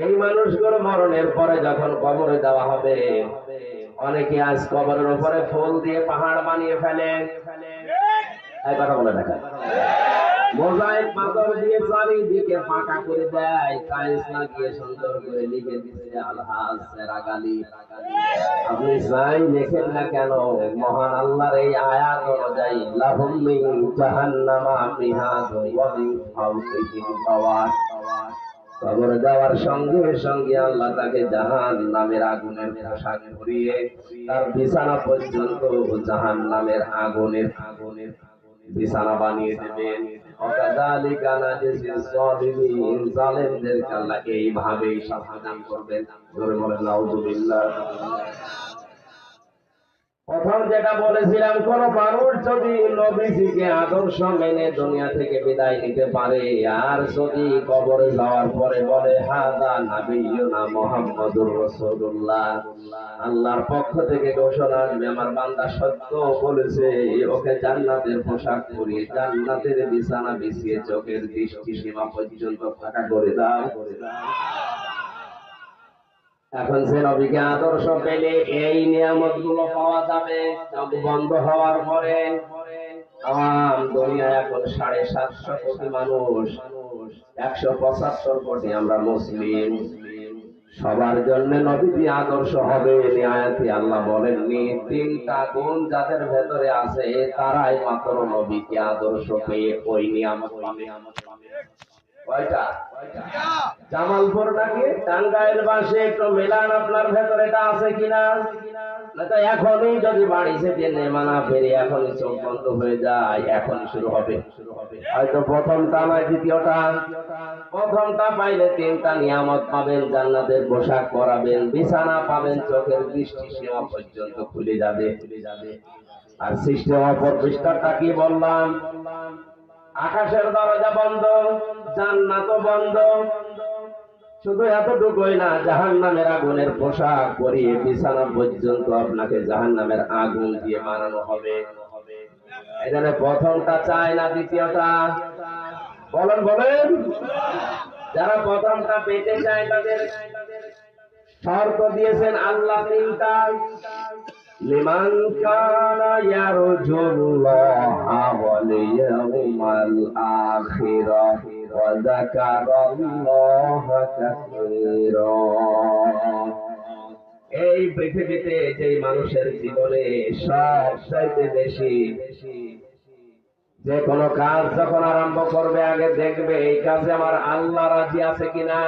এই মানুষগুলো মরণের পরে যখন কবরে দেওয়া হবে, অনেকে আজ কবরের উপরে ফুল দিয়ে পাহাড় বানিয়ে ফেলে। এই কথা বলে দেখা, মোজাইক পাথর দিয়ে চারিদিকে পাকা করে দেয়, টাইলস লাগিয়ে সুন্দর করে লিখে দিচ্ছে আলহাজ সেরাগালি। আপনি যাই লেখেন না কেন, মহান আল্লাহর এই আয়াত অনুযায়ী লাহুম মিন জাহান্নামা মিহাদুন ওয়া মিন ফাওকিহিম গাওয়াশ, কবরে দেওয়ার সঙ্গে সঙ্গে আল্লাহ তাকে জাহান্নামের আগুনের পোশাক পরিয়ে তার বিছানা পর্যন্ত জাহান্নামের আগুনের বিছানা বানিয়ে দেবেন। অকাযালিকা নাজিজিল যালিমিন, জালেমদেরকে আল্লাহ এইভাবেই শাস্তি দান করবেন। জোরে বলেন নাউযুবিল্লাহ। প্রথম যেটা বলেছিলাম, কোন মানুষ যদি নবীজিকে আদর্শ মেনে দুনিয়া থেকে বিদায় নিতে পারে, আর যদি কবরে যাওয়ার পরে বলে হাযা নাবিয়্যুনা মুহাম্মাদুর রাসূলুল্লাহ, আল্লাহর পক্ষ থেকে ঘোষণা আসবে আমার বান্দা সত্য বলেছে, ওকে জান্নাতের পোশাক পরিয়ে জান্নাতের বিছানা বিছিয়ে চোখের দৃষ্টি সীমা পর্যন্ত ফাঁকা করে দাও। এখন সে নবীকে আদর্শ পেলে এই নিয়ামত গুলো পাওয়া যাবে। চোখ বন্ধ হওয়ার পরে আম দুনিয়ায় এখন 750 কোটি মানুষ, 175 কোটি আমরা মুসলিম। সবার জন্য নবীজি আদর্শ হবে। নিয়ায়াতি আল্লাহ বলেননি, 3টা গুণ যাদের ভেতরে আছে তারাই মাত্র নবীকে আদর্শ পেয়ে ওই নিয়ামত পাবে। কয়টা? জামালপুর নাকি টাঙ্গাইল বাসে একটু মিলান আপনার ভেতরে এটা আছে কিনা। তো এখনই যদি বাড়ি থেকে নেমানা ফেরে এখনই চোখ বন্ধ হয়ে যায়, এখনই শুরু হবে। হয়তো প্রথমটা নয় দ্বিতীয়টা, প্রথমটা পাইলে 3টা নিয়ামত পাবেন, জান্নাতের পোশাক পরাবেন, বিছানা পাবেন, চোখের দৃষ্টি সীমা পর্যন্ত খুলে যাবে। আর সিস্টেম অপর পৃষ্ঠাটা কি বললাম, আকাশের দরজা বন্ধ, জান্নাতও বন্ধ। শুধু এতটুকুই না, জাহান্নামের আগুনের পোশাক পরিয়ে বিছানা পর্যন্ত আপনাকে জাহান্নামের আগুন দিয়ে মারানো হবে। এখানে প্রথমটা চায় না, দ্বিতীয়টা বলেন বলেন। যারা প্রথমটা পেতে চায় তাদের শর্ত দিয়েছেন আল্লাহ 3টা। লিমান কানা ইয়ারজুল্লাহা ওয়াল ইয়াউমাল আখিরাহ ওয়া যাকারাল্লাহা কাসীরা। এই পৃথিবীতে যে মানুষের জীবনে সবচাইতে বেশি যে কোনো কাজ যখন আরম্ভ করবে, আগে দেখবে এই কাজে আমার আল্লাহ রাজি আছে কিনা।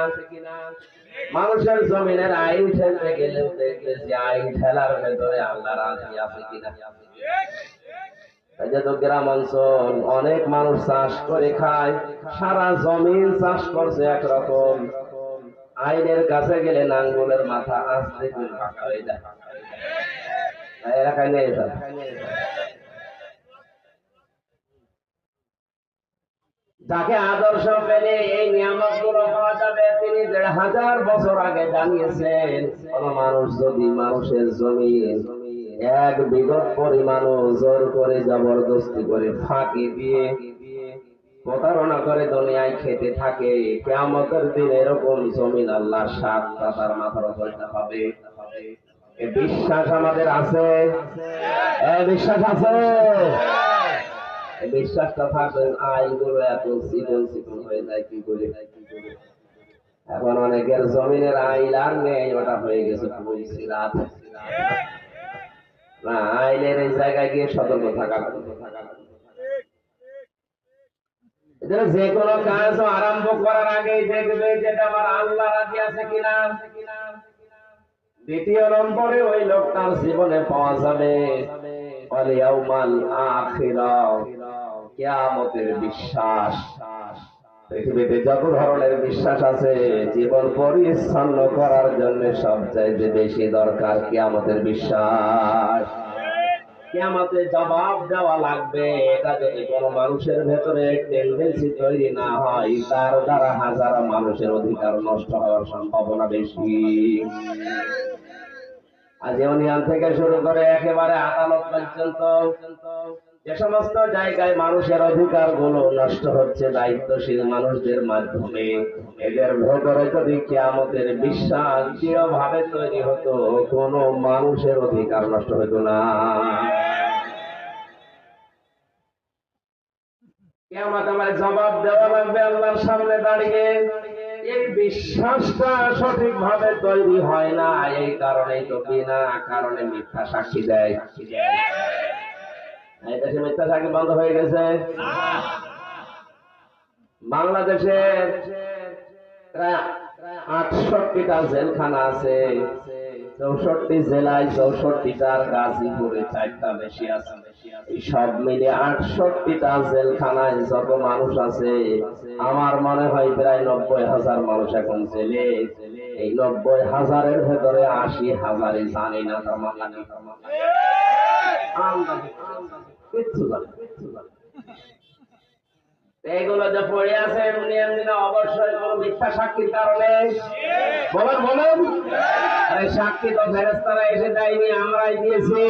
মানুষের জমিনের আইন ঠেলতে গেলেও দেখবে যে আইন ঠেলার ভেতরে আল্লাহ রাজি আছে কিনা। এই যে তো গ্রাম অঞ্চল, অনেক মানুষ চাষ করে খায়, সারা জমিন চাষ করছে একরকম, আইনের কাছে গেলে নাঙ্গলের মাথা আস্তে করে ফাঁকা হয়ে যায়। এলাকায় নেই। যাকে আদর্শ পেলে এই নিয়ামতগুলো পাওয়া যাবে, তিনি 1500 বছর আগে জানিয়েছেন, কোন মানুষ যদি মানুষের জমিন 1 বিঘত পরিমাণও জোর করে জবরদস্তি করে ফাঁকি দিয়ে প্রতারণা করে দুনিয়ায় খেতে থাকে, কিয়ামতের দিন এরকম জমিন আল্লাহ 7টা তার মাথার উপরে পাবে। এই বিশ্বাস আমাদের আছে, বিশ্বাস আছে। বিশ্বাসটা থাকবেন, আইনগুলো এত চিকন চিকন হয়ে যায় কি করে। এখন অনেকের জমিনের আইন আর নেই, ওটা হয়ে গেছে রাত না। আইনের এই জায়গায় গিয়ে সতর্ক থাকা, যে কোনো কাজ আরম্ভ করার আগে দেখবে যেটা আমার আল্লাহ রাজি আছে কিনা। দ্বিতীয় নম্বরে ওই লোকটার জীবনে পাওয়া যাবে ওয়াল ইয়াউমাল আখিরাহ, কিয়ামতের বিশ্বাস। পৃথিবীতে যত ধরনের বিশ্বাস আছে, জীবন পরিচ্ছন্ন করার জন্য সবচাইতে বেশি দরকার কিয়ামতের বিশ্বাস। কিয়ামতে জবাব দেওয়া লাগবে। এটা যদি কোনো মানুষের ভেতরে টেন্ডেন্সি তৈরি না হয়, তার দ্বারা হাজারো মানুষের অধিকার নষ্ট হওয়ার সম্ভাবনা বেশি। আজ ইউনিয়ন থেকে শুরু করে একেবারে আদালত পর্যন্ত যে সমস্ত জায়গায় মানুষের অধিকার গুলো নষ্ট হচ্ছে দায়িত্বশীল মানুষদের মাধ্যমে, এদের ভেতরে যদি কিয়ামতের বিশ্বাস দৃঢ়ভাবে তৈরি হতো, কোনো মানুষের অধিকার নষ্ট হতো না। কিয়ামত আমার জবাব দেওয়া লাগবে আল্লাহর সামনে দাঁড়িয়ে। এই বিশ্বাসটা সঠিকভাবে তৈরি হয় না, এই কারণেই তো বিনা কারণে মিথ্যা সাক্ষী দেয়। এই দেশে মিথ্যা সাক্ষী বন্ধ হয়ে গেছে। বাংলাদেশের প্রায় 68টা জেলখানা আছে, 64 জেলায় 64টার, গাজীপুরে 4টা বেশি আছে। এই সব মিলে 68টা জেলখানায় যত মানুষ আছে, আমার মনে হয় প্রায় 90,000 মানুষ এখন জেলে। এই 90,000-এর ভেতরে 80,000-ই জানি না তার মামলা নেই, কিচ্ছু জানে। এইগুলো যে পড়ে আছে এমনি এমনি না, অবশ্যই কোন মিথ্যা সাক্ষীর কারণে। বলেন বলেন, আরে সাক্ষী তো ফেরেশতারা এসে দেয়নি, আমরাই দিয়েছি।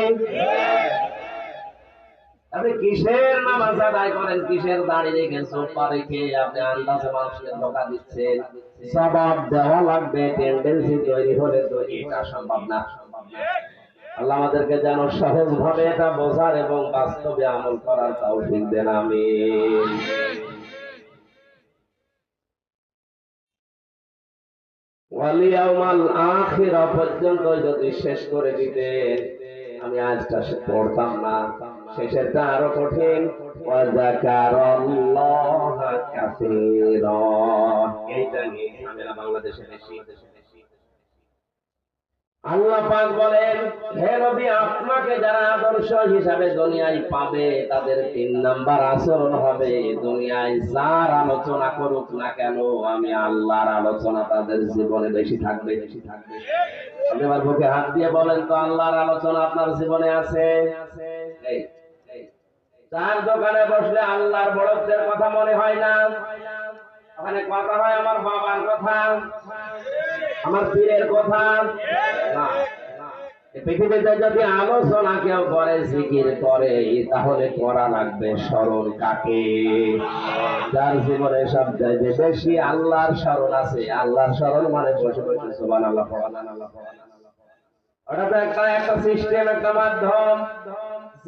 আপনি কিসের নামাজ আদায় করেন, কিসের দাড়ি রেখে সোফা রেখে আপনি আন্দাজে মানুষকে ধোকা দিচ্ছেন? জবাব দেওয়া লাগবে। টেন্ডেন্সি তৈরি হলে তো এটা সম্ভব না। আল্লাহ আমাদেরকে যেন সহজ ভাবে এটা বোঝার এবং বাস্তবে আমল করার তৌফিক দেন, আমিন। ওয়ালিয়াউমাল আখিরা পর্যন্ত যদি শেষ করে দিতেন, আমি আজটা পড়তাম না। শেষেরটা আরো কঠিন। ওয়া যাকারাল্লাহা কাসীরা, এইটা নিয়ে ঝামেলা বাংলাদেশে বেশি। আল্লাহ পাক বলেন, হে নবী, আপনাকে যারা আদর্শ হিসাবে দুনিয়ায় পাবে, তাদের 3 নাম্বার আচরণ হবে, দুনিয়ায় যার আলোচনা করুক না কেন, আমি আল্লাহর আলোচনা তাদের জীবনে বেশি থাকবে। আপনি আমার বুকে হাত দিয়ে বলেন তো, আল্লাহর আলোচনা আপনার জীবনে আছে? তার দোকানে বসলে আল্লাহর বড়ত্বের কথা মনে হয় না? ওখানে কথা হয় আমার বাবার কথা, আমার পীরের কথা না। পৃথিবীতে যদি আলোচনা কেউ করে, জিকির করে, তাহলে করা লাগবে স্মরণ কাকে? যার জীবনে সবচাইতে বেশি আল্লাহর স্মরণ আছে। আল্লাহর স্মরণ মানে বসে বসে সুবহানাল্লাহ পড়া। ওটা তো একটা সিস্টেম, একটা মাধ্যম।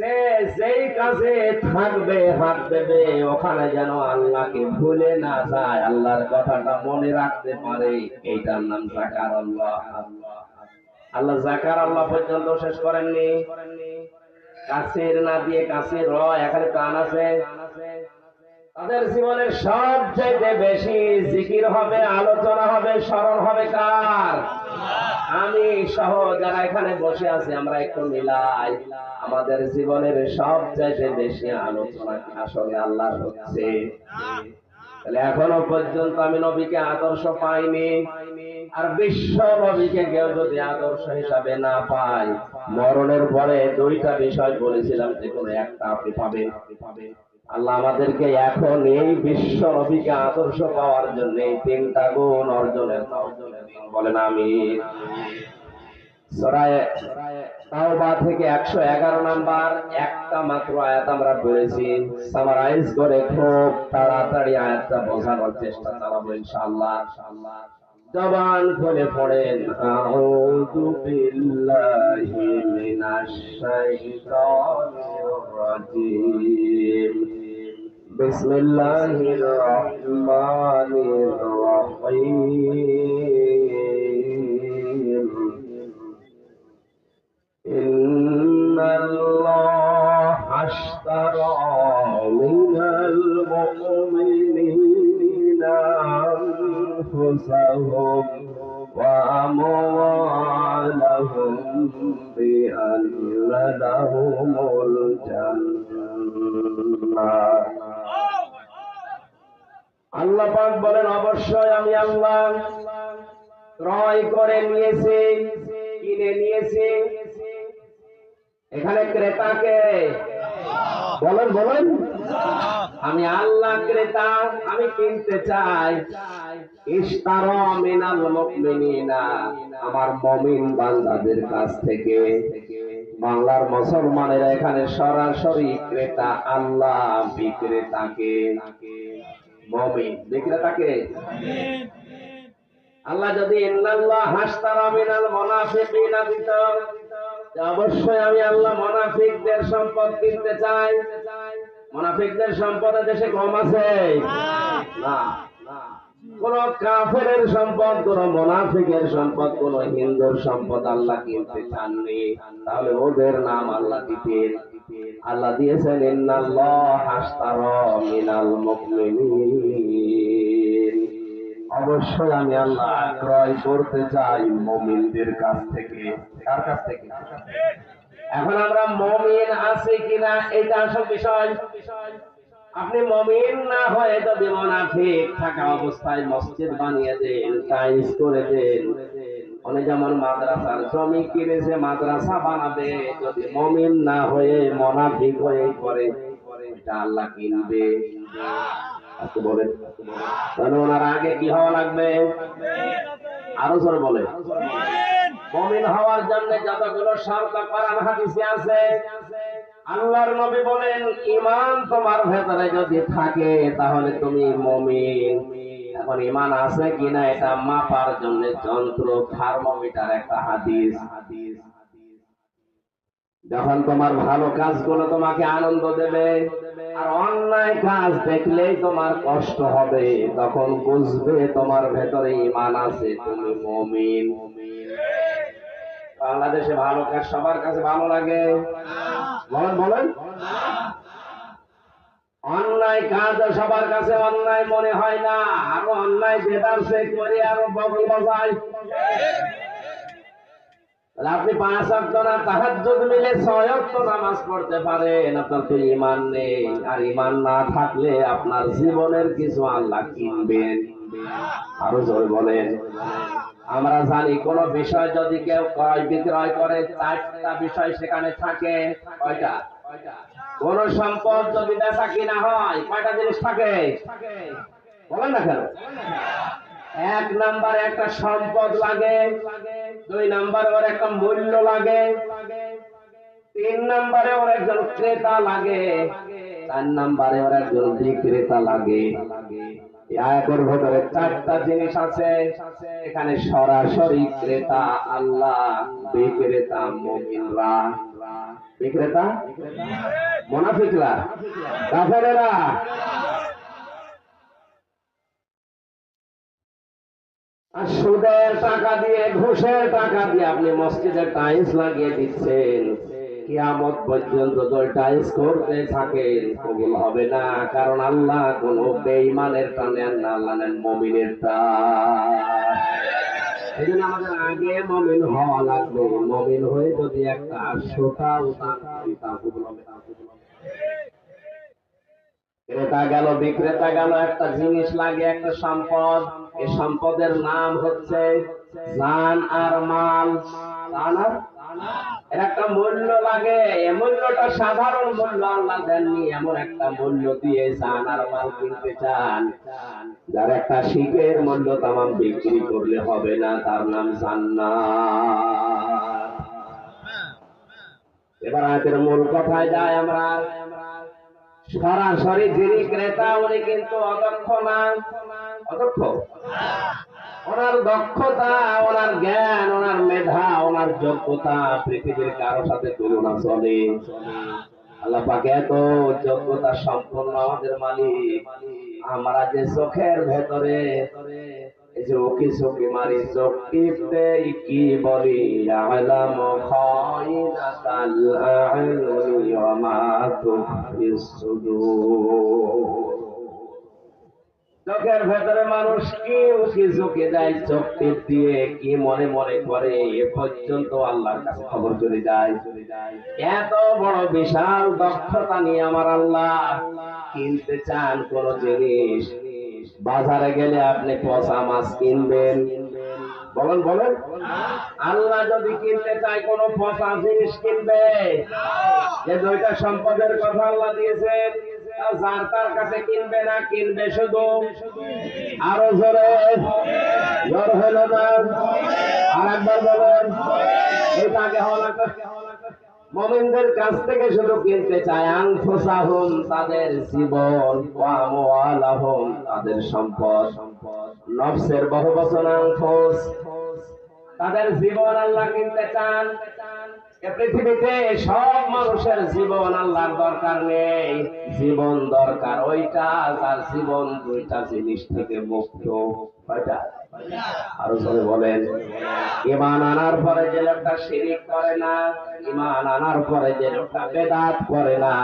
যে যেই কাজে থাকবে, হাত দেবে, ওখানে যেন আল্লাহকে ভুলে না যায়, আল্লাহর কথাটা মনে রাখতে পারে, এইটার নাম যাকারাল্লাহ। আল্লাহ যাকারাল্লাহ পর্যন্ত শেষ করেননি। কাসির না দিয়ে কাসির র, এখানে প্রাণ আছে। তাদের জীবনের সবচেয়ে বেশি জিকির হবে, আলোচনা হবে, স্মরণ হবে কার? আমি সহ যারা এখানে বসে আছি, আমরা একটু মিলাই। আমাদের জীবনের সবচেয়ে বেশি আলোচনা আসলে আল্লাহর হচ্ছে। তাহলে এখনো পর্যন্ত আমি নবীকে আদর্শ পাইনি, আর বিশ্ব নবীকে কেউ যদি আদর্শ হিসাবে না পায়, মরণের পরে 2টা বিষয় বলেছিলাম, যে কোনো একটা আপনি পাবেন। আল্লাহ আমাদেরকে এখন এই বিশ্ব নবীকে আদর্শ পাওয়ার জন্য 3টা গুণ অর্জনের বলেন আমিন। সূরা তাওবা থেকে 111 নাম্বার একটা মাত্র আয়াত আমরা পড়েছি। সামারাইজ করে খুব তাড়াতাড়ি আয়াতটা বোঝানোর চেষ্টা করব ইনশাআল্লাহ। জবান খুলে পড়েন, আউযু বিল্লাহি মিনাশ শাইতানির রাজীম, বিসমিল্লাহির রহমানির রহিম। ইন্নাল্লাহা আশতারা মিনাল মুমিনিনা আনফুসাহুম ওয়া আমওয়ালাহুম বিআন্না লাহুমুল জান্নাহ। আল্লাহ পাক বলেন, অবশ্যই আমি আল্লাহ ক্রয় করে নিয়েছি, কিনে নিয়েছি। এখানে ক্রেতাকে বলেন বলেন, আমি আল্লাহ ক্রেতা, আমি কিনতে চাই। ইশতারা মিনাল মুমিনিনা, আমার মুমিন বান্দাদের কাছ থেকে। বাংলার মুসলমানেরা এখানে সরাসরি ক্রেতা আল্লাহ, বিক্রেতাকে মুমিন। বিক্রেতাকে আল্লাহ যদি ইন্নাল্লাহ হাসতারা মিনাল মুনাফিকিনা দিত, অবশ্যই আমি আল্লাহ মুনাফিকদের সম্পদ কিনতে চাই। মুনাফিকদের সম্পদে দেশে কম আছে না। কোন কাফেরের সম্পদ, কোন মুনাফিকের সম্পদ, কোন হিন্দুর সম্পদ আল্লাহ কিনতে চাননি। তাহলে ওদের নাম আল্লাহ দিতেন। আল্লাহ দিয়েছেন ইন্নাল্লাহ হাসতারা মিনাল মুমিনিন, অবশ্যই আমি আল্লাহ ক্রয় করতে চাই মুমিনদের কাছ থেকে। কার কাছ থেকে? এখন আমরা মুমিন আছি কিনা এটা আসল বিষয়। আপনি মুমিন না হয়ে যদি মুনাফিক থাকা অবস্থায় মসজিদ বানিয়ে দেন, টাইলস করে দেন, অনেক যেমন মাদ্রাসার জমি কিনেছে মাদ্রাসা বানাবে, যদি মুমিন না হয়ে মুনাফিক হয়ে করে, এটা আল্লাহ কিনবে? আজকে বলেন, তাহলে ওনার আগে কি হওয়া লাগবে? আরো জোরে বলে। মুমিন হওয়ার জন্য যতগুলো শর্ত কোরআন হাদিসে আছে, আল্লাহর নবী বলেন ঈমান তোমার ভেতরে যদি থাকে তাহলে তুমি মুমিন। এখন ঈমান আছে কিনা এটা মাপার জন্য যন্ত্র থার্মোমিটার একটা হাদিস। যখন তোমার ভালো কাজগুলো তোমাকে আনন্দ দেবে আর অন্যায় কাজ দেখলেই তোমার কষ্ট হবে, তখন বুঝবে তোমার ভেতরে ঈমান আছে, তুমি মুমিন। বাংলাদেশে ভালো কাজ সবার কাছে ভালো লাগে? বলেন বলেন। অন্যায় কাজ সবার কাছে অন্যায় মনে হয় না, আরো অন্যায় যেটার সে করে আরো বগল বাজায়। আপনি 5 ওয়াক্ত না তাহাজ্জুদ মিলে 6 ওয়াক্ত নামাজ পড়তে পারেন, আপনার তো ঈমান নেই। আর ঈমান না থাকলে আপনার জীবনের কিছু আল্লাহ কিনবেন। আরো জোরে বলেন। আমরা জানি কোন বিষয় যদি কেউ ক্রয় বিক্রয় করে, 4টা বিষয় সেখানে থাকে। কয়টা? কোন সম্পদ যদি বেচা কিনা হয়, কয়টা জিনিস থাকে? বলেন না কেন? 1 নম্বরে একটা সম্পদ লাগে, 2 নম্বরে ওর একটা মূল্য লাগে, 3 নম্বরে ওর একজন ক্রেতা লাগে, 4 নম্বরে ওর একজন বিক্রেতা লাগে। আয়াতের ভেতরে 4টা জিনিস আছে। এখানে সরাসরি ক্রেতা আল্লাহ, বিক্রেতা মুমিনরা। বিক্রেতা মুনাফিকরা, কাফেরেরা। আর সুদের টাকা দিয়ে, ঘুষের টাকা দিয়ে আপনি মসজিদে টাইলস লাগিয়ে দিচ্ছেন, কিয়ামত পর্যন্ত টাইলস করতে থাকেন, কবুল হবে না। কারণ আল্লাহ কোন বেঈমানের টানে না, আল্লাহ নেন মুমিনের টান। এই জন্য আমাদের আগে মুমিন হওয়া লাগবে। মুমিন হয়ে যদি একটা সোটা উদান করি, তা কবুল হবে না। ক্রেতা গেল, বিক্রেতা গেল, একটা জিনিস লাগে, একটা সম্পদ। এই সম্পদের নাম হচ্ছে জান আর মাল। জান আর এর একটা মূল্য লাগে। এই মূল্যটা সাধারণ মূল্য আল্লাহ দেননি, এমন একটা মূল্য দিয়ে জান আর মাল কিনতে চান যার একটা শিখের মূল্য তামাম বিক্রি করলে হবে না, তার নাম জান্নাত। এবার আয়াতের মূল কথায় যায় আমরা। সরাসরি যিনি ক্রেতা উনি কিন্তু অদক্ষ না। অদক্ষ? ওনার দক্ষতা, ওনার জ্ঞান, ওনার মেধা, ওনার যোগ্যতা পৃথিবীর কারোর সাথে তুলনা চলে। আল্লাহ পাক এত যোগ্যতা সম্পন্ন আমাদের মালিক। আমরা যে চোখের ভেতরে এই যে ওকি চোখি মারি, চোখ টিপতে কি বলি, আলামু খায়িনাতাল আ'য়ুনি ওয়া মা তুখফিস সুদূর। চোখের ভেতরে মানুষ কি উকি ঝুঁকে দেয়, চোখ টিপ দিয়ে কি মনে মনে করে, এ পর্যন্ত আল্লাহর কাছে খবর চলে যায়। এত বড় বিশাল দক্ষতা নিয়ে আমার আল্লাহ কিনতে চান কোন জিনিস। বাজারে গেলে আপনি পচা মাছ কিনবেন? বলেন বলেন। আল্লাহ যদি কিনতে চায় কোন পচা জিনিস কিনবে? যে 2টা সম্পদের কথা আল্লাহ দিয়েছেন, যার তার কাছে কিনবে না, কিনবে শুধু। আরো জোরে, জোর হলো না? আর একবার বলেন। এটা আগে হওয়া লাগবে। মুমিনদের কাছ থেকে শুধু কিনতে চায় আনফুসাহুম, তাদের জীবন, ওয়া আমওয়ালাহুম, তাদের সম্পদ। নফসের বহু বচন আনফুস, তাদের জীবন আল্লাহ কিনতে চান। এ পৃথিবীতে সব মানুষের জীবন আল্লাহর দরকার নেই, জীবন দরকার ওইটা যার জীবন দুইটা জিনিস থেকে মুক্ত। কয়টা? আরো জোরে বলেন। ঈমান আনার পরে যে লোকটা শিরিক করে না, ঈমান আনার পরে যে লোকটা বেদাত করে না,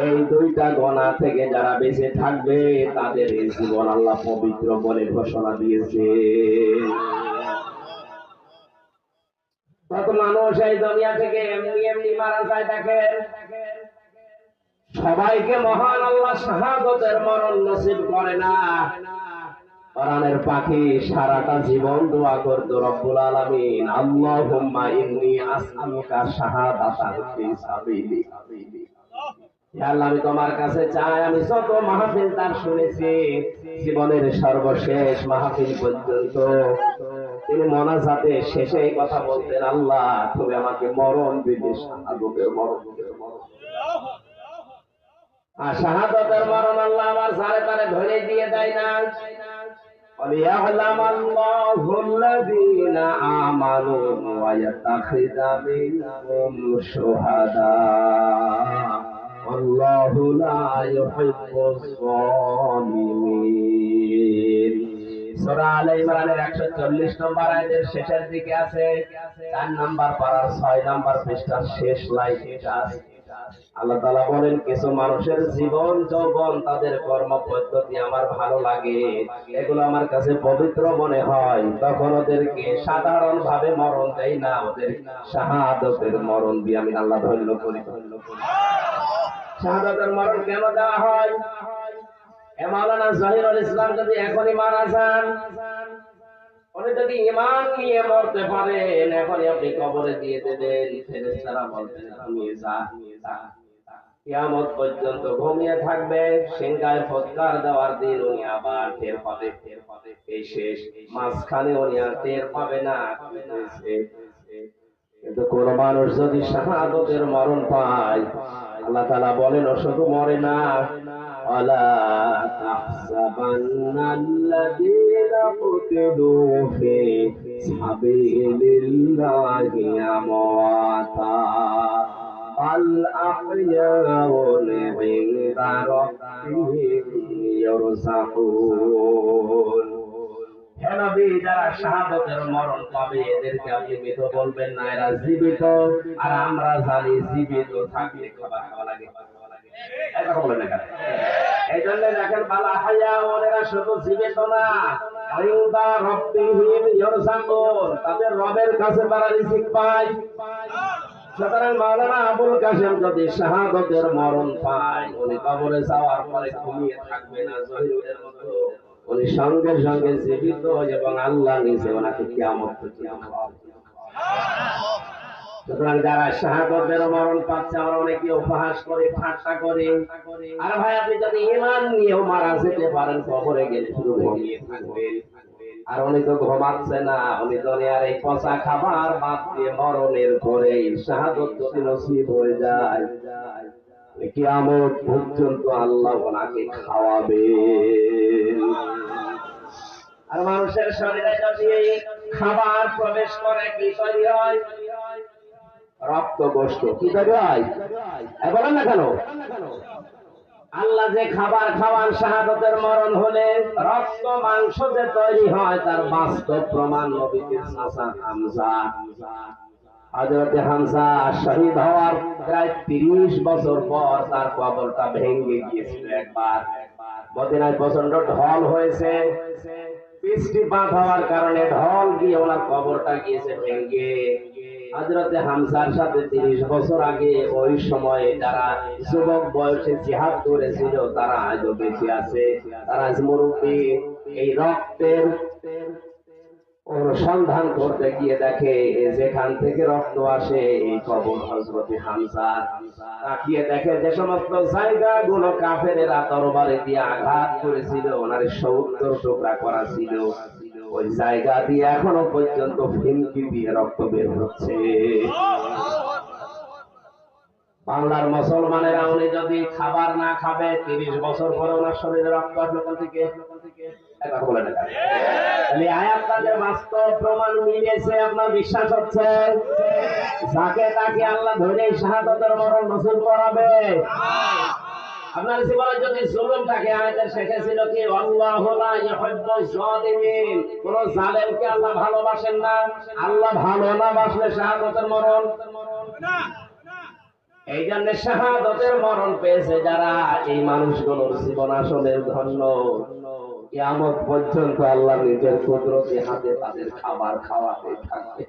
এই দুইটা গুনাহ থেকে যারা বেঁচে থাকবে তাদের এই জীবন আল্লাহ পবিত্র বলে ঘোষণা দিয়েছে। কত মানুষ এই দুনিয়া থেকে এমনি এমনি মারা যায় দেখেন। সবাইকে মহান আল্লাহ শাহাদাতের মরণ নসিব করে না। কোরআনের পাখি সারাটা জীবন দোয়া করতো রব্বুল আলামিন, আল্লাহুম্মা ইন্নী আসআলুকা শাহাদাতান ফি সাবিলিক। হে আল্লাহ, আমি তোমার কাছে চাই, আমি যত মাহফিল তার শুনেছি, জীবনের সর্বশেষ মাহফিল পর্যন্ত তিনি মোনাজাতে শেষে এই কথা বলতেন, আল্লাহ তুমি আমাকে মরণ দিবে, শাহাদাতের মরণ দিবে। আর শাহাদাতের মরণ আল্লাহ আমার সারে তারে ধরে দিয়ে দেয় না। وَلِيَعْلَمَ اللَّهُ الَّذِينَ آمَنُوا وَيَتَّخِذَ مِنكُمْ شُهَدَاءَ وَاللَّهُ لَا يُحِبُّ الظَّالِمِينَ। সূরা আলে ইমরানের 140 নম্বর আয়াতের শেষের দিকে আছে, 4 নম্বর পারার 6 নম্বর পৃষ্ঠার শেষ লাইনে আছে। আল্লাহ তাআলা বলেন, কিছু মানুষের জীবন যৌবন, তাদের কর্ম পদ্ধতি আমার ভালো লাগে, এগুলো আমার কাছে পবিত্র মনে হয়, তখন ওদেরকে সাধারণ ভাবে মরণ দেই না, ওদের শাহাদাতের মরণ দিয়ে আমি আল্লাহ ধন্য করি। শাহাদাতের মরণ কেন দেওয়া হয়? মাওলানা জহিরুল ইসলাম যদি এখনই মারা যান, উনি যদি ঈমান নিয়ে মরতে পারেন, এখনই আপনি কবরে দিয়ে দেবেন, ফেরেশতারা বলবেন তুমি যা। কিয়ামত পর্যন্ত ঘুমিয়ে থাকবে, সিংহায় ফৎকার দেওয়ার দিন উনি আবার টের পাবে। এই শেষ মাঝখানে উনি আর টের পাবে না। কিন্তু কোন মানুষ যদি শাহাদাতের মরণ পায়, আল্লাহ তাআলা বলেন ও শুধু মরে না, আলা তাহসাবান্নাল্লাযীনা কুতিলু ফি সাবিলিল্লাহি আমওয়াতা বাল আহইয়াউন ইনদা রাব্বিহিম ইরযাকুন। হে নবী, যারা শাহাদাতের মরণ পাবে এদেরকে আপনি মৃত বলবেন না, এরা জীবিত। আর আমরা জানি জীবিত থাকলে খাবার খাওয়া লাগে, এই কথা বলেন না কেন? এই জন্য দেখেন বাল আহইয়াউন, এরা শুধু জীবিত না, ইনদা রাব্বিহিম ইরযাকুন, তাদের রবের কাছে তারা রিজিক পায়। সুতরাং মাওলানা আবুল কাসেম যদি শাহাদাতের মরণ পায়, উনি কবরে যাওয়ার পরে ঘুমিয়ে থাকবে না জহিরুলের মতো, উনি সঙ্গে সঙ্গে জীবিত এবং আল্লাহ নিজে ওনাকে কিয়ামত পর্যন্ত খাওয়াবে। সুতরাং যারা শাহাদাতের মরণ পাচ্ছে, আমরা অনেকে উপহাস করে, ঠাট্টা করে, আর ভাই আপনি যদি ঈমান নিয়েও মারা যেতে পারেন, কবরে গেলে শুধু ঘুমিয়ে থাকবেন। আর উনি তো ঘুমাচ্ছে না, উনি দুনিয়ার এই পচা খাবার বাদ দিয়ে মরণের পরে শাহাদাত যদি নসিব হয়ে যায়, কিয়ামত পর্যন্ত আল্লাহ ওনাকে খাওয়াবে। আর মানুষের শরীরে যদি খাবার প্রবেশ করে, কি তৈরি হয়? রক্ত গোশত। কি তৈরি হয়? বলেন না কেন? আল্লাহ যে খাবার খাওয়ান শাহাদাতের মরণ হলে, রক্ত মাংস যে তৈরি হয়, তার বাস্তব প্রমাণ নবীজির চাচা হামজা। হযরত হামজা শহীদ হওয়ার প্রায় 30 বছর পর তার কবরটা ভেঙে গিয়েছিল একবার। মদিনায় প্রচন্ড ঢল হয়েছে, বৃষ্টিপাত হওয়ার কারণে ঢল গিয়ে ওনার কবরটা গিয়েছে ভেঙে। হযরতে হামজার সাথে 30 বছর আগে ওই সময়ে যারা যুবক বয়সে জিহাদ করেছিল, তারা আজও বেঁচে আছে, তারা আজ মুরব্বী। এই রক্তের অনুসন্ধান করতে গিয়ে দেখে যেখান থেকে রক্ত আসে এই কবর হযরতে হামজার। তাকিয়ে দেখে যে সমস্ত জায়গাগুলো কাফেরেরা তরবারি দিয়ে আঘাত করেছিল, ওনার 70 টুকরা করা ছিল, ওই জায়গা দিয়ে এখনো পর্যন্ত ফিনকি দিয়ে রক্ত বের হচ্ছে। বাংলার মুসলমানেরা উনি যদি খাবার না খাবে 30 বছর পরে ওনার শরীরে রক্ত আসবে কোথা থেকে? একবার বলে দেখা। তাহলে আয়াতটা যে বাস্তব প্রমাণ মিলেছে আপনার বিশ্বাস হচ্ছে? যাকে তাকে আল্লাহ ধরে শাহাদাতের মরণ নসিব করাবে। আপনার জীবনে যদি জুলুম থাকে, আয়াতের শেষে ছিল কি আল্লাহু লা ইউহিব্বুজ জালিমিন, কোন জালেমকে আল্লাহ ভালোবাসেন না। আল্লাহ ভালো না বাসলে শাহাদাতের মরণ না। এই জন্য শাহাদাতের মরণ পেয়েছে যারা, এই মানুষগুলোর জীবন আসলে ধন্য। কিয়ামত পর্যন্ত আল্লাহ নিজের কুদরতি হাতে তাদের খাবার খাওয়াতে থাকবে।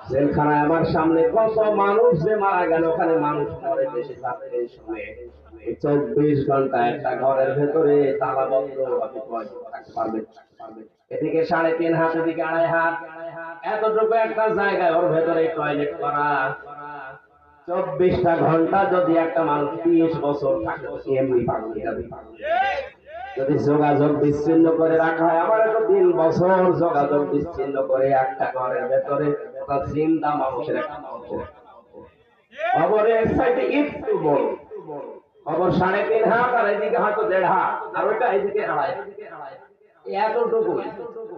জেলখানায় আমার সামনে কত মানুষ যে মারা গেল, ওখানে মানুষ মরে বেশি থাকতে শুনে 24 ঘন্টা একটা ঘরের ভেতরে তালাবদ্ধ থাকতে পারবে। এদিকে 3.5 হাত, এদিকে 2.5 হাত, এতটুকু একটা জায়গায় ওর ভেতরে টয়লেট করা। 24টা ঘন্টা যদি একটা মানুষ 30 বছর থাকে এমনি পাগল। যদি যোগাযোগ বিচ্ছিন্ন করে রাখা হয়, আমার তো 3 বছর যোগাযোগ বিচ্ছিন্ন করে একটা ঘরের ভেতরে জিন্দা মানুষের একটা খবরের সাইডে একটু বড় খবর 3.5 হাত, আর এদিকে হয়তো 1.5 হাত, আর ওইটা এদিকে 2.5 হাত। এতটুকু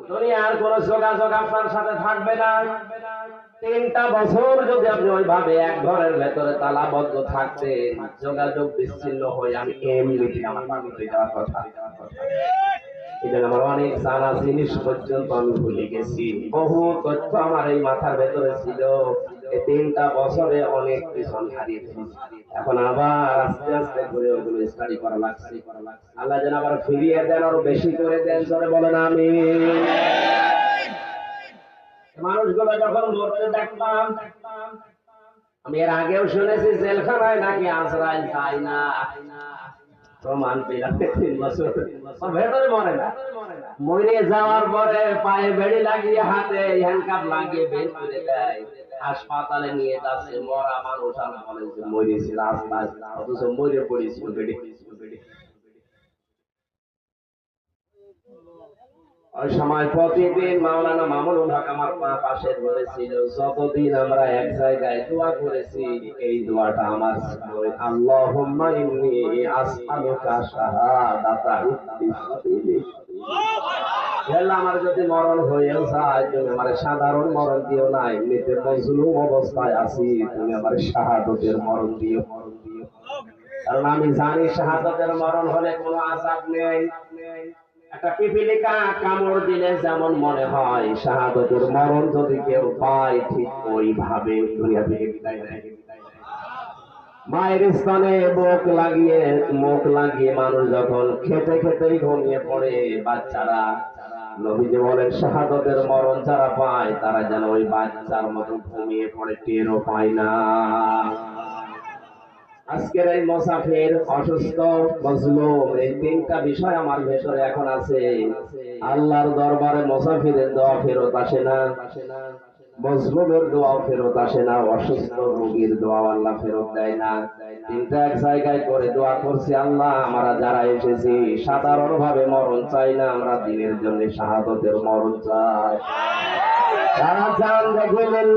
দুনিয়ার কোন যোগাযোগ আপনার সাথে থাকবে না। 3টা বছর যদি আপনি ওইভাবে এক ঘরের ভেতরে তালাবদ্ধ থাকতেন, যোগাযোগ বিচ্ছিন্ন হয়ে আমি এমনিতে আমার পানি হয়ে যাওয়ার কথা। এটা আমার অনেক জানা জিনিস পর্যন্ত আমি ভুলে গেছি। বহু তথ্য আমার এই মাথার ভেতরে ছিল, এই 3টা বছরে অনেক কিছু হারিয়ে ফেলেছি। এখন আবার আস্তে আস্তে করে ওগুলো স্টাডি করা লাগছে। আল্লাহ যেন আবার ফিরিয়ে দেন, আরো বেশি করে দেন, জোরে বলেন আমিন। মানুষগুলো যখন মরতে দেখতাম, আমি এর আগেও শুনেছি জেলখানায় নাকি আজরাইল যায় না, প্রমাণ পেলাম 3 বছর ভেতরে মরে না। মরে যাওয়ার পরে পায়ে বেড়ি লাগিয়ে হাতে হ্যান্ডকাপ লাগিয়ে বের করে দেয়, হাসপাতালে নিয়ে যাচ্ছে মরা মানুষ, আর বলে যে মরেছে রাস্তায়, অথচ মরে পড়েছিল বেড়ি। ওই সময় প্রতিদিন মাওলানা মামুনুল হক আমার পাশে বলেছিল, যতদিন আমরা এক জায়গায় দোয়া করেছি, এই দোয়াটা আমার আল্লাহুম্মা ইন্নী আসআলুকা শাহাদাতা ফি সাবিলিক। আল্লাহ আমার যদি মরণ হয়েও যায়, তুমি আমার সাধারণ মরণ দিও না, এমনিতে মজলুম অবস্থায় আছি, তুমি আমার শাহাদাতের মরণ দিও। কারণ আমি জানি শাহাদাতের মরণ হলে কোনো আযাব নেই। একটা পিপিলিকা কামড় দিলে যেমন মনে হয়, শাহাদাতের মরণ যদি কেউ পায়, ঠিক ওইভাবে দুনিয়া থেকে বিদায় নেয়। মায়ের স্তনে মুখ লাগিয়ে মানুষ যখন খেতে খেতেই ঘুমিয়ে পড়ে, বাচ্চারা, নবীজি বলেন শাহাদাতের মরণ যারা পায় তারা যেন ওই বাচ্চার মতো ঘুমিয়ে পড়ে, টেরও পায় না। আজকের এই মুসাফির, অসুস্থ, মজলুম, এই 3টা বিষয় আমার ভেতরে এখন আছে। আল্লাহর দরবারে মুসাফিরের দোয়া ফেরত আসে না, মজলুমের দোয়াও ফেরত আসে না, অসুস্থ রোগীর দোয়া আল্লাহ ফেরত দেয় না। 3টা এক জায়গায় করে দোয়া করছি, আল্লাহ আমরা যারা এসেছি সাধারণ ভাবে মরণ চাই না, আমরা দিনের জন্য শাহাদাতের মরণ চাই। যারা চান দেখবেন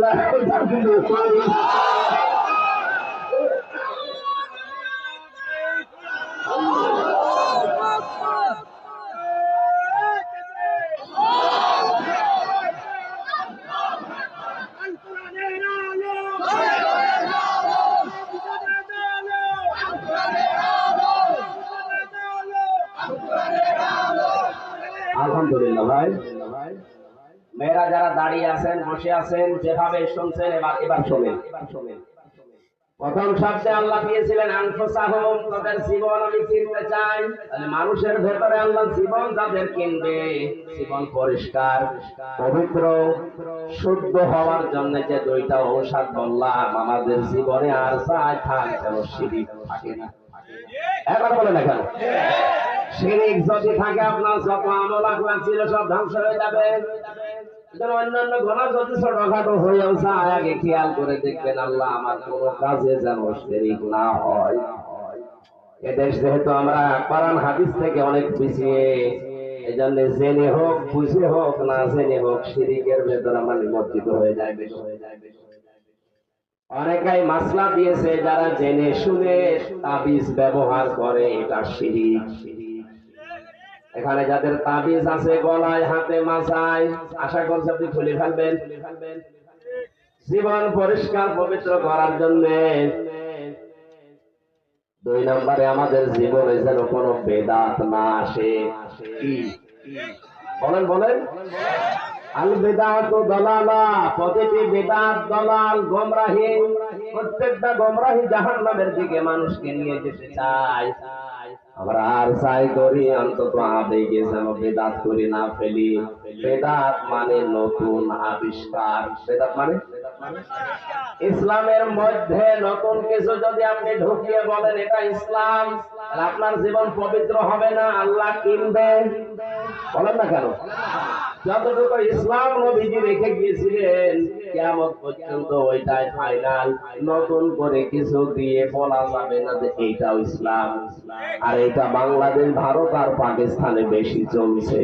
আলহামদুলিল্লাহ। ভাই মেয়েরা যারা দাঁড়িয়ে আছেন, বসে আছেন, যেভাবে শুনছেন, এবার শোনেন। প্রথম শব্দে আল্লাহ দিয়েছিলেন আনফুসাহুম, তাদের জীবন আমি কিনতে চাই। তাহলে মানুষের ভেতরে আল্লাহ জীবন যাদের কিনবে, জীবন পরিষ্কার পবিত্র শুদ্ধ হওয়ার জন্য যে 2টা ঔষধ বললাম, আমাদের জীবনে আর চাই থাক যেন শিরিক থাকে না। একবার বলে দেখেন, শিরিক যদি থাকে আপনার যত আমল আখলাক ছিল সব ধ্বংস হয়ে যাবে। অন্যান্য গুনাহ যদি ছোটখাটো হয়েও যায়, আগে খেয়াল করে দেখবেন আল্লাহ আমার কোন কাজে যেন শিরিক না হয়। এদেশ যেহেতু আমরা কোরআন হাদিস থেকে অনেক পিছিয়ে, এই জন্য জেনে হোক বুঝে হোক না জেনে হোক শিরিকের ভেতর আমরা নিমজ্জিত হয়ে যাবে। অনেকেই মাসলা দিয়েছে যারা জেনে শুনে তাবিজ ব্যবহার করে, এটা শিরক। এখানে যাদের তাবিজ আছে গলায়, হাতে, মাথায়, আশা করছি আপনি খুলে ফেলবেন জীবন পরিষ্কার পবিত্র করার জন্য। 2 নম্বরে আমাদের জীবনে যেন কোনো বেদাত না আসে। কি বলেন বলেন? আল বেদাত দালালা, প্রতিটি বেদাত দলাল, গোমরাহি। প্রত্যেকটা গোমরাহি জাহান্নামের দিকে মানুষকে নিয়ে যেতে চায়। আমরা আর চাই করি অন্তত আবেগে যেন বেদাত করে না ফেলি। বেদাত মানে নতুন আবিষ্কার। বেদাত মানে ইসলামের মধ্যে নতুন কিছু যদি আপনি ঢুকিয়ে বলেন এটা ইসলাম, তাহলে আপনার জীবন পবিত্র হবে না, আল্লাহ কিনবেন। বলেন না কেন? যতটুকু ইসলাম নবীজি রেখে গিয়েছিলেন কিয়ামত পর্যন্ত ওইটাই ফাইনাল। নতুন করে কিছু দিয়ে বলা যাবে না যে এইটাও ইসলাম। আর এটা বাংলাদেশ, ভারত আর পাকিস্তানে বেশি চলছে।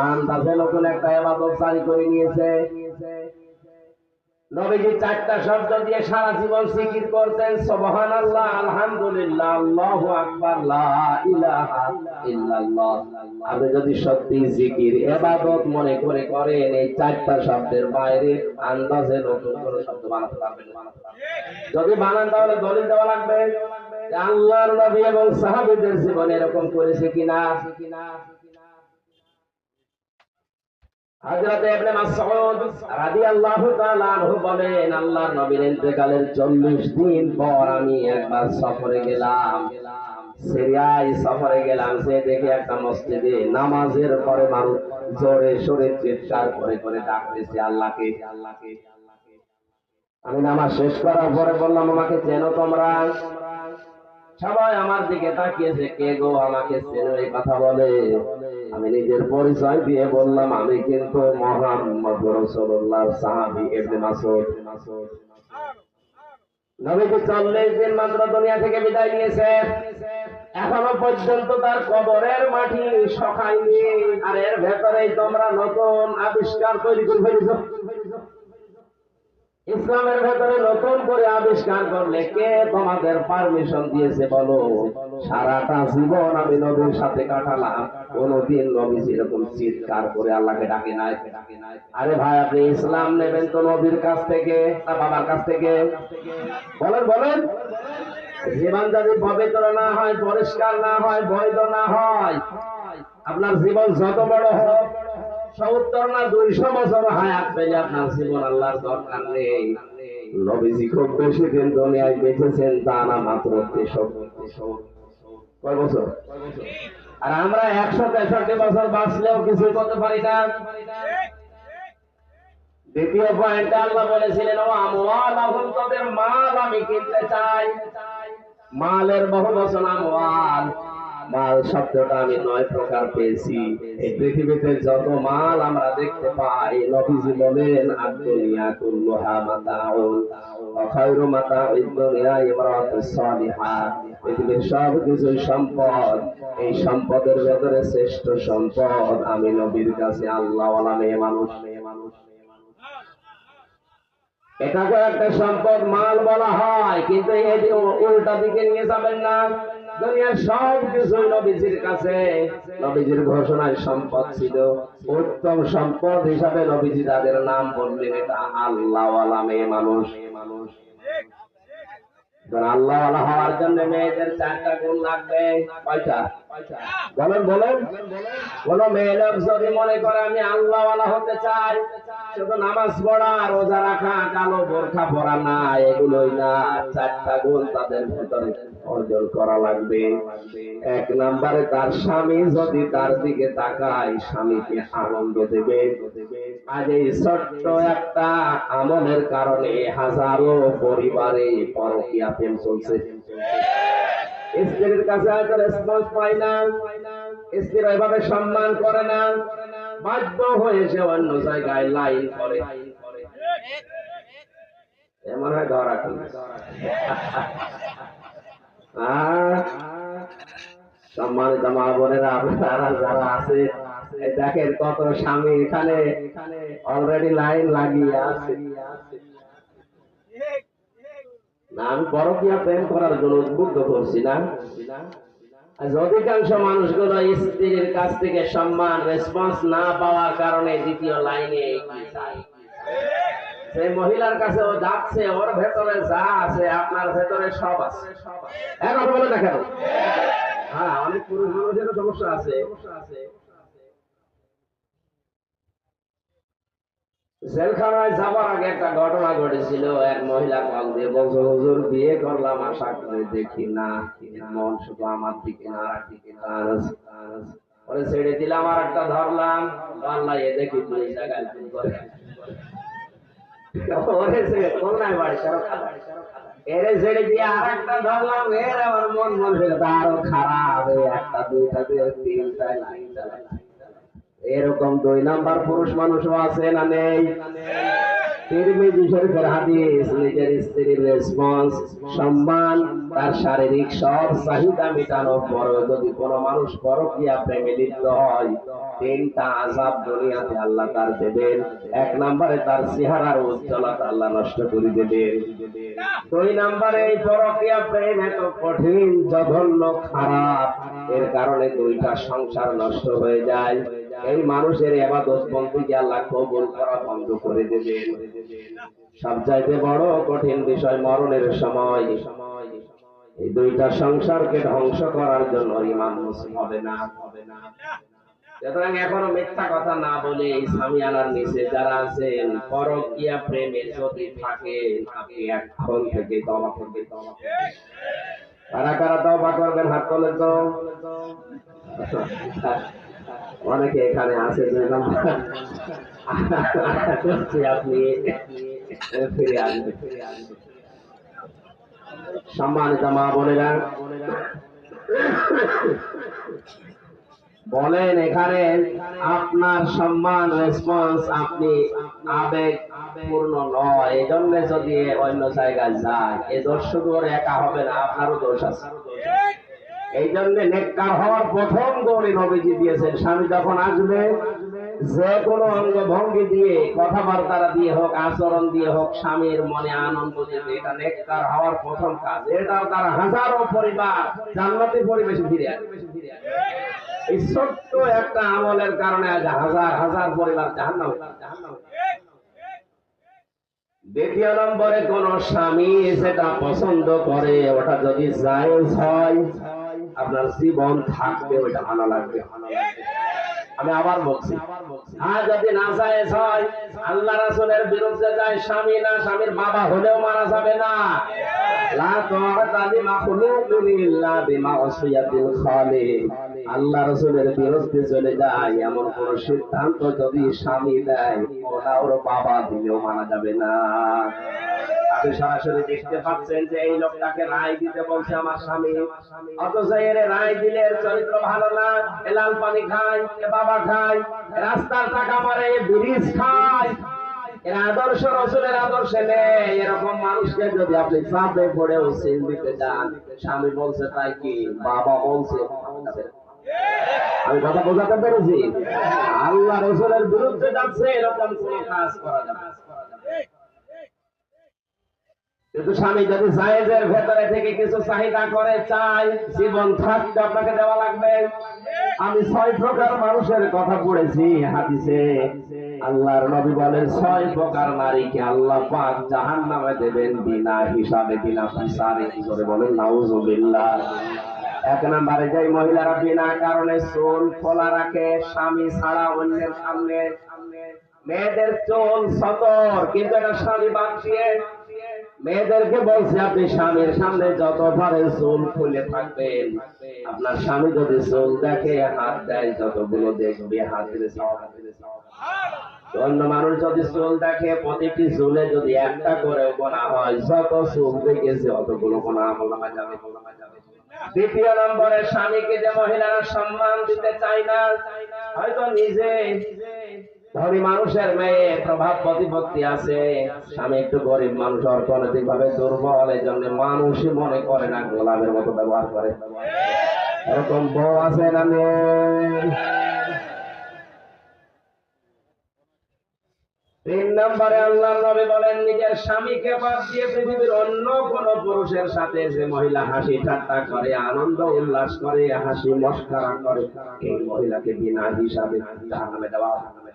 আন্দাজে নতুন একটা ইবাদত জারি করে নিয়েছে। নবীজি 4টা শব্দ দিয়ে সারা জীবন জিকির করতেন, সুবহানাল্লাহ, আলহামদুলিল্লাহ, আল্লাহু আকবার, লা ইলাহা ইল্লাল্লাহ। আপনি যদি সত্যি জিকির ইবাদত মনে করে করেন, এই 4টা শব্দের বাইরে আন্দাজে নতুন কোনো শব্দ বানাতে পারবেন না। যদি বানান তাহলে দলিল দেওয়া লাগবে যে আল্লাহর নবী এবং সাহাবীদের জীবনে এরকম করেছে কিনা। হযরত ইবনে মাসউদ রাদিয়াল্লাহু তাআলা আনহু বলেন, আল্লাহর নবীর ইন্তেকালের 40 দিন পর আমি একবার সফরে গেলাম, সিরিয়ায় সফরে গেলাম। সে দেখে একটা মসজিদে নামাজের পরে মানুষ জোরে সোরে চিৎকার করে করে ডাকতেছে আল্লাহকে। আমি নামাজ শেষ করার পরে বললাম, আমাকে চেনো তোমরা? সবাই আমার দিকে তাকিয়েছে, কে গো, আমাকে চেনো? এই কথা বলে। আমি নিজের পরিচয় দিয়ে বললাম, আমি কিন্তু মুহাম্মদ রাসূলুল্লাহর সাহাবী ইবনে মাসউদ। নবীজি 40 দিন মাত্র দুনিয়া থেকে বিদায় নিয়েছে, এখনো পর্যন্ত তার কবরের মাটি শুকায়নি। আর এর ভেতরেই তোমরা নতুন আবিষ্কার তৈরি করে ফেলেছো। ইসলামের ভেতরে নতুন করে আবিষ্কার করলে কে তোমাদের পারমিশন দিয়েছে বলো? সারাটা জীবন আমি নবীর সাথে কাটালাম, কোনদিন নবী এরকম চিৎকার করে আল্লাহকে ডাকে নাই। আরে ভাই, আপনি ইসলাম নেবেন তো নবীর কাছ থেকে না বাবার কাছ থেকে? বলেন বলেন। জীবন যদি পবিত্র না হয়, পরিষ্কার না হয়, বৈধ না হয়, আপনার জীবন যত বড় হোক, 70 না 200 বছর হায়াত পেলে আপনার জীবন আল্লাহর দরকার নেই। নবীজি খুব বেশি দিন দুনিয়ায় বেঁচেছেন তা না, মাত্র 63 কয় বছর? আর আমরা 163 বছর বাঁচলেও কিছু করতে পারি না। দ্বিতীয় পয়েন্টে আল্লাহ বলেছিলেন, ও আমওয়ালাহুম, তাদের মাল আমি কিনতে চাই। মালের বহু বচন আমওয়াল। মাল শব্দটা আমি 9 প্রকার পেয়েছি। এই পৃথিবীতে যত মাল আমরা দেখতে পাই, নবীজি বলেন, আদ-দুনিয়া কুল্লুহা মাতাউন ওয়া খায়রু মাতাউদ দুনিয়া ইমরাতুস সালিহা। পৃথিবীর সব কিছু সম্পদ, এই সম্পদের ভেতরে শ্রেষ্ঠ সম্পদ আমি নবীর কাছে আল্লাহওয়ালা মেয়ে মানুষ। এটাকে একটা সম্পদ মাল বলা হয়, কিন্তু এই উল্টা দিকে নিয়ে যাবেন না। দুনিয়ার সব কিছুই নবীজির কাছে, নবীজির ঘোষণায় সম্পদ ছিল। উত্তম সম্পদ হিসাবে নবীজি তাদের নাম বললেন, এটা আল্লাহওয়ালা মেয়ে মানুষ। আল্লাহওয়ালা হওয়ার জন্য মেয়েদের 4টা গুণ লাগবে। কয়টা? বলেন বলেন। কোন মেয়ে লোক যদি মনে করে আমি আল্লাহওয়ালা হতে চাই, শুধু নামাজ পড়া, রোজা রাখা, কালো বোরখা পরা না, এগুলোই না, 4টা গুণ তাদের ভিতরে অর্জন করা লাগবে। 1 নম্বরে তার স্বামী যদি তার দিকে তাকায়, স্বামীকে আনন্দ দেবে। আজ এই ছোট্ট একটা আমলের কারণে হাজারো পরিবারে পরকীয়া প্রেম চলছে। স্ত্রীর কাছে হয়তো রেসপন্স পায় না, স্ত্রীর এভাবে সম্মান করে না, বাধ্য হয়ে সে অন্য জায়গায় লাইন করে। এমন হয় ধরা সম্মানিত মা বোনেরা, আপনারা যারা আছে, দেখেন কত স্বামী এখানে অলরেডি লাইন লাগিয়ে আছে। না আমি পরকীয়া প্রেম করার জন্য উদ্বুদ্ধ করছি না। আজ অধিকাংশ মানুষগুলো স্ত্রীর কাছ থেকে সম্মান রেসপন্স না পাওয়ার কারণে দ্বিতীয় লাইনে এগিয়ে যায়। সেই মহিলার কাছে ও যাচ্ছে, ওর ভেতরে যা আছে আপনার ভেতরে সব আছে। এখন বলে না কেন? হ্যাঁ, অনেক পুরুষ মানুষেরও সমস্যা আছে। জেলখানায় যাবার আগে একটা ঘটনা ঘটেছিল। এক মহিলা কল দিয়ে বলছে, হুজুর বিয়ে করলাম, আশা করে দেখি না মন শুধু আমার দিকে না, আর দিকে পরে ছেড়ে দিলাম, আর একটা ধরলাম, আল্লাহ এ দেখি দুই জায়গায় ভুল করে। এরে ছেড়ে দিয়ে আর একটা ধরলাম, এর আমার মন মন আরো খারাপ, একটা দুইটা তিনটা এরকম 2 নাম্বার পুরুষ মানুষও আছে না নেই? তিরমিজি শরীফের হাদিস, নিজের স্ত্রীর রেসপন্স, সম্মান, তার শারীরিক সব চাহিদা মেটানোর পরেও যদি কোনো মানুষ পরকীয়া প্রেমে লিপ্ত হয়, 3টা আযাব দুনিয়াতে আল্লাহ তার দেবেন। 1 নম্বরে তার চেহারার উজ্জ্বলতা আল্লাহ নষ্ট করে দেবেন। 2 নম্বরে এই পরকীয়া প্রেম এত কঠিন, জঘন্য, খারাপ, এর কারণে 2টা সংসার নষ্ট হয়ে যায়। এই মানুষের ইবাদত বন্দেগী আল্লাহ কবুল করা বন্ধ করে দেবেন। সবচাইতে বড় কঠিন বিষয় মরণের সময় এই 2টা সংসারকে ধ্বংস করার জন্য ইমান মুসলিম হবে না। সুতরাং এখনো মিথ্যা কথা না বলে এই সামিয়ানার নিচে যারা আছেন, পরকীয়া প্রেমে যদি থাকে, আপনি এখন থেকে তওবা করবেন। কারা কারা তওবা করবেন হাত তোলেন তো। অনেকে এখানে আছে, আপনি ফিরে আসবেন। সম্মানিত মা বোনেরা, বলেন এখানে আপনার সম্মান রেসপন্স আপনি আবেগ পূর্ণ নয়, এই জন্য যদি অন্য জায়গায় যায়, এই দোষ শুধু ওর একা হবে না, আপনারও দোষ আছে। এই জন্য নেককার হওয়ার প্রথম গৌরী নবীজি দিয়েছেন, স্বামী যখন আসবে যে কোনো অঙ্গ ভঙ্গি দিয়ে, কথাবার্তা দিয়ে হোক, আচরণ দিয়ে হোক, স্বামীর মনে আনন্দ দেবে, এটা নেককার হওয়ার প্রথম কাজ। এটাও তার হাজারো পরিবার জান্নাতি পরিবেশে ফিরে আসবে। এই ছোট্ট একটা আমলের কারণে আজ হাজার হাজার পরিবার জাহান্নামে। দ্বিতীয় নম্বরে, কোন স্বামী যেটা পছন্দ করে ওটা যদি জায়েজ হয়, আপনার জীবন থাকবে ওইটা ভালো লাগবে। আমি আবার বলছি, আর যদি না জায়েজ হয়, আল্লাহ রাসূলের বিরুদ্ধে যায় স্বামী, না স্বামীর বাবা হলেও মারা যাবে না। লা তাআতা লিমাখলুকিন ইল্লা বিমাসিয়াতিল খালিক। আল্লাহ রাসূলের বিরুদ্ধে চলে যায় এমন কোন সিদ্ধান্ত যদি স্বামী দেয়, ওর বাবা দিলেও মানা যাবে না। আপনি সরাসরি দেখতে পাচ্ছেন যে এই লোকটাকে রায় দিতে বলছে আমার স্বামী, অথচ এর রায় দিলে এর চরিত্র ভালো না, লাল পানি খায়, বাবা খায়, রাস্তার টাকা মারে, ব্রিজ খায়, এর আদর্শ রাসূলের আদর্শে নেই। এরকম মানুষকে যদি আপনি চাপে পড়েও সিল দিতে যান, স্বামী বলছে তাই কি, বাবা বলছে, আমি কথা বোঝাতে পেরেছি? আল্লাহ রাসূলের বিরুদ্ধে যাচ্ছে, এরকম কোন কাজ করা যাবে না। কিন্তু স্বামী যদি জায়েজের ভেতরে থেকে কিছু চাহিদা করে, চাই, জীবন থাকতে আপনাকে দেওয়া লাগবে। আমি 6 প্রকার মানুষের কথা পড়েছি হাদিসে। আল্লাহর নবী বলেন 6 প্রকার নারীকে আল্লাহ পাক জাহান্নামে দেবেন বিনা হিসাবে, বিনা বিচারে। কি করে বলেন নাউজুবিল্লাহ। 1 নম্বরে, যে মহিলারা বিনা কারণে চুল খোলা রাখে স্বামী ছাড়া অন্যের সামনে। মেয়েদের চুল সতর, কিন্তু এটা স্বামী বাদ দিয়ে মেয়েদেরকে বলছে আপনি স্বামীর সামনে যত পারে চুল খুলে থাকবেন। আপনার স্বামী যদি চুল দেখে, হাত দেয়, যতগুলো দেখবে হাতের অন্য মানুষ যদি চুল দেখে, প্রতিটি চুলে যদি একটা করে গোনা হয়, যত চুল দেখেছে অতগুলো গোনা আমলনামায় যাবে। দ্বিতীয় নম্বরে, স্বামীকে যে মহিলারা সম্মান দিতে চায় না, হয়তো নিজে ধনী মানুষের মেয়ে, প্রভাব প্রতিপত্তি আছে, স্বামী একটু গরিব মানুষ, অর্থনৈতিক ভাবে দুর্বল, এই জন্য মানুষই মনে করে না, গোলামের মতো ব্যবহার করে। এরকম বউ আছে না নেই? তিন নম্বরে আল্লাহ নবী বলেন, নিজের স্বামীকে বাদ দিয়ে পৃথিবীর অন্য কোন পুরুষের সাথে যে মহিলা হাসি ঠাট্টা করে, আনন্দ উল্লাস করে, হাসি মস্করা করে, এই মহিলাকে বিনা হিসাবে জাহান্নামে দেওয়া হবে।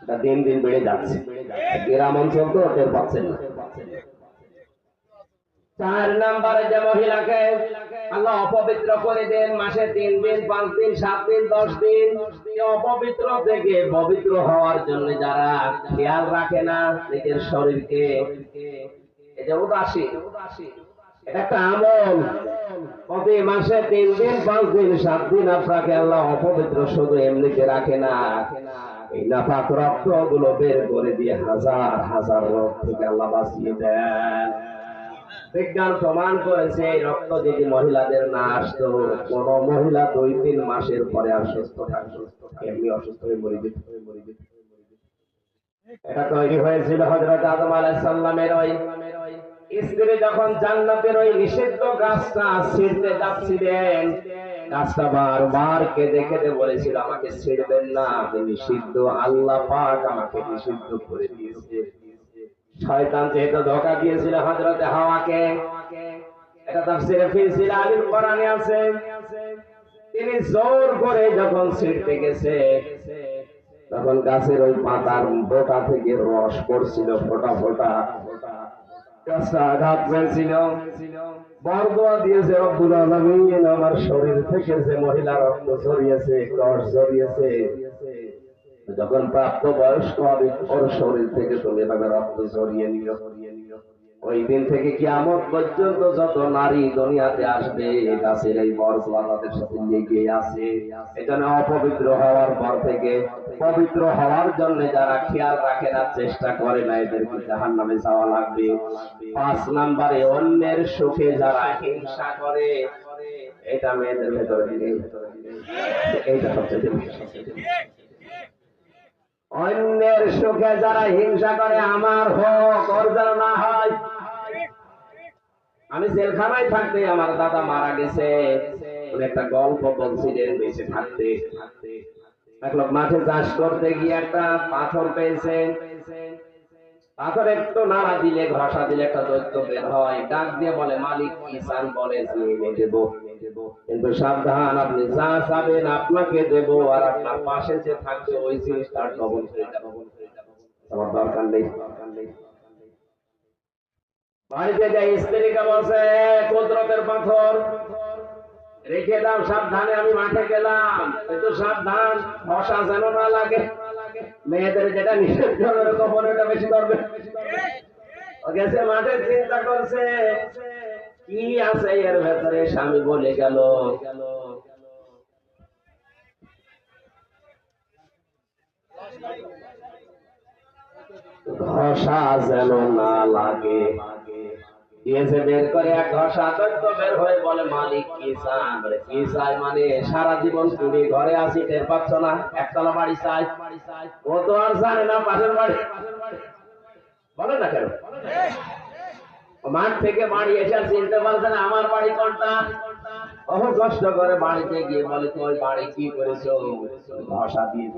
এটা দিন দিন বেড়ে যাচ্ছে, গ্রাম অঞ্চল তো টের পাচ্ছেন না। চার নম্বরে যে মহিলাকে আল্লাহ অপবিত্র করে দেন, মাসে 3 দিন 5 দিন 7 দিন 10 দিন অপবিত্র থেকে পবিত্র হওয়ার জন্য যারা খেয়াল রাখে না নিজের শরীরকে, এই যে উদাসী, এটা একটা আমল। প্রতি মাসে 3 দিন 5 দিন 7 দিন আপনাকে আল্লাহ অপবিত্র শুধু এমনিতে রাখে না, এই নাপাক রক্ত গুলো বের করে দিয়ে হাজার হাজার রোগ থেকে আল্লাহ বাঁচিয়ে দেন। বিজ্ঞান প্রমাণ করেছে এই রক্ত যদি মহিলাদের না আসতো, কোন মহিলা 2-3 মাসের পরে আর সুস্থ থাকতো, এমনি অসুস্থ হয়ে মরে যেত। এটা তৈরি হয়েছিল হযরত আদম আলাইহিস সালামের ওই স্ত্রী যখন জান্নাতের ওই নিষিদ্ধ গাছটা ছিঁড়তে যাচ্ছিলেন, গাছটা বারবার কেঁদে কেঁদে বলেছিল, আমাকে ছিঁড়বেন না, আমি নিষিদ্ধ, আল্লাহ পাক আমাকে নিষিদ্ধ করে দিয়েছে। শয়তান যেহেতু ধোঁকা দিয়েছিল হযরতে হাওয়াকে, এটা তাফসীরে ফি জিলালিল কোরআনে আছে, তিনি জোর করে যখন ছিঁড়তে গেছে, তখন গাছের ওই পাতার বোটা থেকে রস পড়ছিল ফোঁটা ফোঁটা, গাছটা আঘাত পেয়েছিল। বরদোয়া দিয়েছে রব্বুল আলামিন, আমার শরীর থেকে যে মহিলা রক্ত ঝরিয়েছে, কষ ঝরিয়েছে, যখন প্রাপ্ত বয়স্ক হবে ওর শরীর থেকে তুমি এভাবে রক্ত ঝরিয়ে নিও। ওই দিন থেকে কিয়ামত পর্যন্ত যত নারী দুনিয়াতে আসবে, গাছের এই বরদোয়া তাদের সাথে লেগে আছে। এজন্য অপবিত্র হওয়ার পর থেকে পবিত্র হওয়ার জন্য যারা খেয়াল রাখে না, চেষ্টা করে না, এদেরকে জাহান্নামে যাওয়া লাগবে। 5 নম্বরে অন্যের সুখে যারা হিংসা করে, এটা মেয়েদের ভেতরে নেই, এইটা সবচেয়ে অন্যের সুখে যারা হিংসা করে, আমার হোক ওর যেন না হয়। আমি জেলখানায় থাকতে আমার দাদা মারা গেছে, উনি একটা গল্প বলছিলেন, বেঁচে থাকতে এক লোক মাঠে চাষ করতে গিয়ে একটা পাথর পেয়েছে, পাথর একটু নাড়া দিলে, ঘষা দিলে একটা দৈত্য বের হয়, ডাক দিয়ে বলে, মালিক কি চান বলে, এনে দেব, কিন্তু সাবধান, আপনি যা চাবেন আপনাকে দেব, আর আপনার পাশে যে থাকবে ওই জিনিসটা ডবল হয়ে যাবে, আমার দরকার নেই। বাড়িতে যাই স্ত্রীকে বলছে, কুদরতের পাথর রেখে দাও, সাবধানে, আমি মাঠে গেলাম, একটু সাবধান, মশা যেন না লাগে। মেয়েদের যেটা নিষেধ করবে তখন এটা বেশি করবে। গেছে মাঠে, চিন্তা করছে কি আছে এর ভেতরে, স্বামী বলে গেল, ঘষা যেন না লাগে। দিয়েছে বের করে এক ঘষা, দৈত্য বের হয়ে বলে, মালিক কি চান? বলে, কি চাই মানে, সারা জীবন তুমি ঘরে আসি টের পাচ্ছ না, একতলা বাড়ি চাই। ও তো আর জানে না পাশের বাড়ি, বলে না কেন, মাঠ থেকে বাড়ি এসে চিনতে পারছে না আমার বাড়ি কোনটা। বহু কষ্ট করে বাড়িতে গিয়ে বলে, তুমি বাড়ি কি করেছো? ঘষা দিয়ে,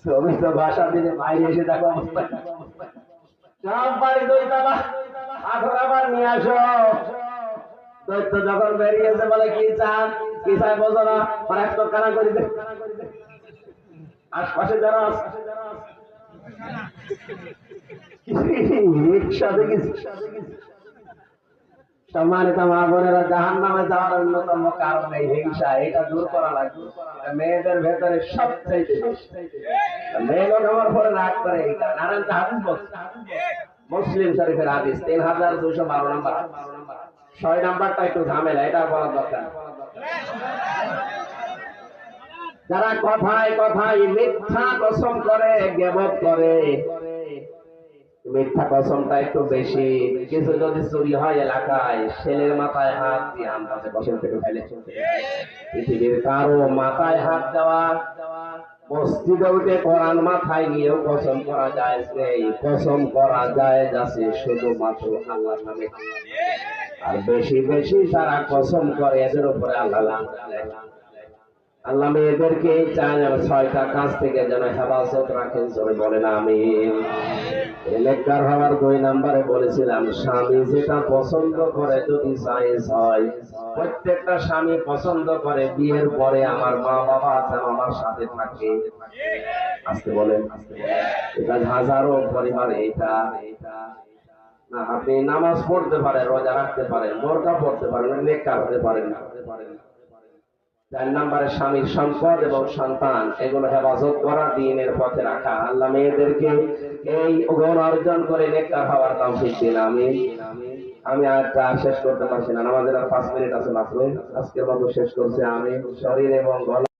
তুমি তো ঘষা দিয়ে বাইরে এসে দেখো সব বাড়ি 2 তলা, পাথর আবার নিয়ে আসো। দৈত্য যখন বেরিয়েছে বলে, কি চান? কি চাই বোঝো না, এক তো কানা করি দে, আশপাশে যারা সম্মানিত মা বোনেরা, জাহান্নামে যাওয়ার অন্যতম কারণ এই হিংসা, এটা দূর করা লাগবে। মেয়েদের ভেতরে সবচেয়ে মেয়েগুলো আমার পরে রাগ করে, এই কারণে। আর একটা হাদিস বলছে, মুসলিম শরীফের হাদিস 3212 নম্বর, 6 নাম্বারটা একটু ঝামেলা, এটা বলার দরকার। যারা কথায় কথায় মিথ্যা কসম করে, গীবত করে, মিথ্যা কসমটা একটু বেশি, কিছু যদি চুরি হয় এলাকায়, ছেলের মাথায় হাত দিয়ে আন্দাজে কসম থেকে ফেলে। পৃথিবীর কারো মাথায় হাত দেওয়া, মসজিদে উঠে কোরআন মাথায় নিয়েও কসম করা যায়, এই কসম করা যায় যাচ্ছে শুধুমাত্র আল্লাহর নামে। আর বেশি বেশি যারা কসম করে, এদের উপরে আল্লাহ লানত দেয়। আল্লাহ মেয়েদেরকে চায় যেন 6টা কাজ থেকে যেন হেফাজত রাখেন, জোরে বলেন আমিন। নেককার হওয়ার 2 নম্বরে বলেছিলাম, স্বামী যেটা পছন্দ করে যদি জায়েজ হয়। প্রত্যেকটা স্বামী পছন্দ করে বিয়ের পরে আমার মা বাবা যেন আমার সাথে থাকে। আসতে বলেন, এটা হাজারো পরিবারে এটা না। আপনি নামাজ পড়তে পারেন, রোজা রাখতে পারেন, বোরকা পড়তে পারেন, নেককার হতে পারেন না। 4 নম্বরে স্বামীর সম্পদ এবং সন্তান এগুলো হেফাজত করা, দ্বীনের পথে রাখা। আল্লাহ মেয়েদেরকে এই গুণ অর্জন করে নেককার হওয়ার তৌফিক দিন আমিন। আমি আর শেষ করতে পারছি না, আমাদের আর 5 মিনিট আছে মাত্র। আজকের মতো শেষ করছি আমি। শরীর এবং গলা